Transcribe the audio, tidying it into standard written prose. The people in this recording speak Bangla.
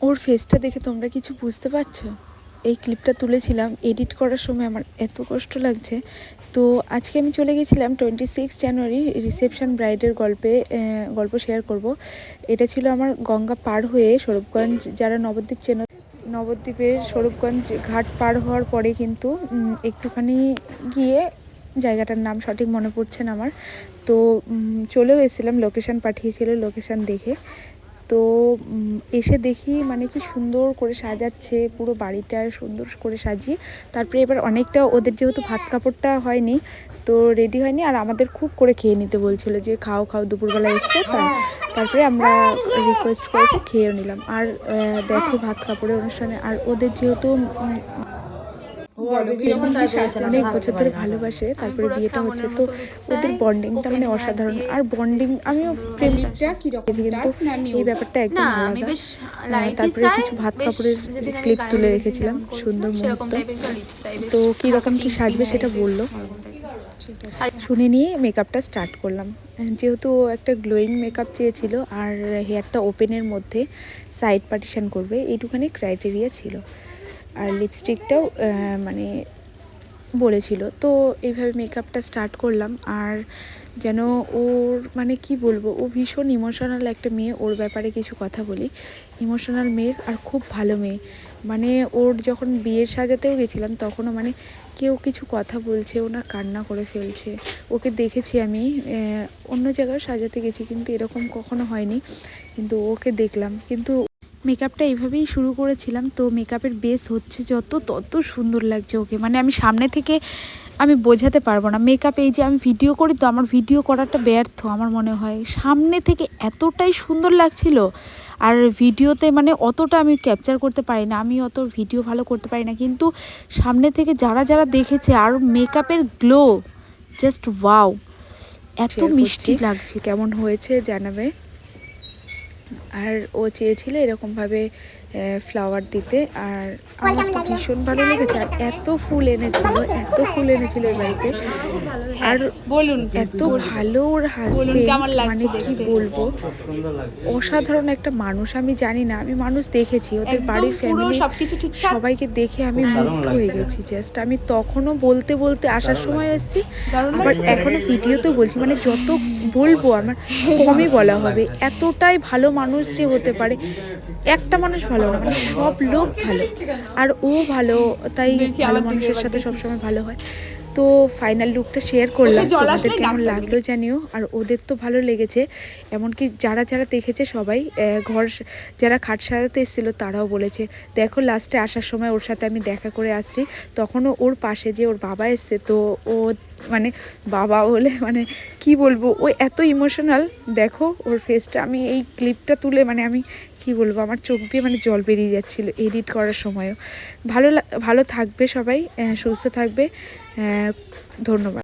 ওর ফেসটা দেখে তোমরা কিছু বুঝতে পারছো? এই ক্লিপটা তুলেছিলাম, এডিট করার সময় আমার এত কষ্ট লাগছে। তো আজকে আমি চলে গেছিলাম 26 জানুয়ারি রিসেপশন ব্রাইডের গল্প শেয়ার করব। এটা ছিল আমার গঙ্গা পার হয়ে স্বরূপগঞ্জ, যারা নবদ্বীপ চেনো, নবদ্বীপের স্বরূপগঞ্জ ঘাট পার হওয়ার পরে কিন্তু একটুখানি গিয়ে, জায়গাটার নাম সঠিক মনে পড়ছে না আমার, তো চলেও এসেছিলাম, লোকেশান পাঠিয়েছিল, লোকেশান দেখে। তো এসে দেখি মানে কি সুন্দর করে সাজাচ্ছে, পুরো বাড়িটা সুন্দর করে সাজিয়ে তারপরে এবার অনেকটা, ওদের যেহেতু ভাত কাপড়টা হয়নি তো রেডি হয়নি, আর আমাদের খুব করে খেয়ে নিতে বলছিল যে খাও খাও, দুপুরবেলা এসছে, তারপরে আমরা রিকোয়েস্ট করেছি, খেয়েও নিলাম। আর দেখো ভাত কাপড়ের অনুষ্ঠানে, আর ওদের যেহেতু অনেক বছর ধরে ভালোবাসে, তারপরে বিয়েটা হচ্ছে, তো ওদের বন্ডিংটা মানে অসাধারণ। আর বন্ডিং, আমিও প্রেম কিন্তু এই ব্যাপারটা একদম আলাদা। তারপরে কিছু ভাত কাপড়ের ক্লিপ তুলে রেখেছিলাম, সুন্দর মুহূর্ত। তো কীরকম কি সাজবে সেটা বললো, শুনে নিয়ে মেকআপটা স্টার্ট করলাম। যেহেতু একটা গ্লোয়িং মেকআপ চেয়েছিল আর হেয়ারটা ওপেনের মধ্যে সাইড পার্টিশন করবে, এইটুখানি ক্রাইটেরিয়া ছিল। আর লিপস্টিকটাও মানে বলেছিল। তো এইভাবে মেকআপটা স্টার্ট করলাম। আর যেন ওর মানে কি বলবো, ও ভীষণ ইমোশনাল একটা মেয়ে, ওর ব্যাপারে কিছু কথা বলি। ইমোশনাল মেয়ে আর খুব ভালো মেয়ে। মানে ওর যখন বিয়ের সাজাতেও গেছিলাম তখনও মানে কেউ কিছু কথা বলছে, ও না কান্না করে ফেলছে। ওকে দেখেছি আমি অন্য জায়গায় সাজাতে গেছি, কিন্তু এরকম কখনো হয়নি, কিন্তু ওকে দেখলাম। কিন্তু মেকআপটা এইভাবেই শুরু করেছিলাম। তো মেকআপের বেস হচ্ছে তত সুন্দর লাগছে ওকে, মানে আমি সামনে থেকে আমি বোঝাতে পারবো না। মেকআপ, এই যে আমি ভিডিও করি তো আমার ভিডিও করাটা ব্যর্থ আমার মনে হয়, সামনে থেকে এতটাই সুন্দর লাগছিল। আর ভিডিওতে মানে অতটা আমি ক্যাপচার করতে পারি না, আমি অত ভিডিও ভালো করতে পারি না, কিন্তু সামনে থেকে যারা যারা দেখেছে, আর মেকআপের গ্লো জাস্ট ওয়াও, এত মিষ্টি লাগছে। কেমন হয়েছে জানাবে। আর ও চেয়েছিল এরকমভাবে ফ্লাওয়ার দিতে, আর আমার তো ভীষণ ভালো লেগেছে। আর এত ফুল এনেছিল এই বাড়িতে, আর বলুন এত ভালো ওর হাজবেন্ড, মানে কি বলবো, অসাধারণ একটা মানুষ। আমি জানি না, আমি মানুষ দেখেছি, ওদের বাড়ির ফ্যামিলি সবাইকে দেখে আমি মুগ্ধ হয়ে গেছি। জাস্ট আমি তখনও বলতে বলতে আসার সময় এসেছি, আবার এখনও ভিডিওতেও বলছি, মানে যত বলবো আমার কমই বলা হবে। এতটাই ভালো মানুষ যে হতে পারে, একটা মানুষ ভালো না, মানে সব লোক ভালো, আর ও ভালো, তাই ভালো মানুষের সাথে সবসময় ভালো হয়। তো ফাইনাল লুকটা শেয়ার করলাম, তোমাদের কেমন লাগলো জানিও। আর ওদের তো ভালো লেগেছে, এমনকি যারা যারা দেখেছে সবাই, যারা খাট সাজাতে এসেছিলো তারাও বলেছে। দেখো লাস্টে আসার সময় ওর সাথে আমি দেখা করে আসছি, তখনও ওর পাশে যে ওর বাবা এসছে, তো ও মানে বাবা বলে মানে কি বলবো, ও এত ইমোশনাল। দেখো ওর ফেসটা, আমি এই ক্লিপটা তুলে মানে আমি কি বলবো, আমার চোখ দিয়ে মানে জল বেরিয়ে যাচ্ছিলো এডিট করার সময়ও। ভালো থাকবে সবাই, সুস্থ থাকবে, ধন্যবাদ।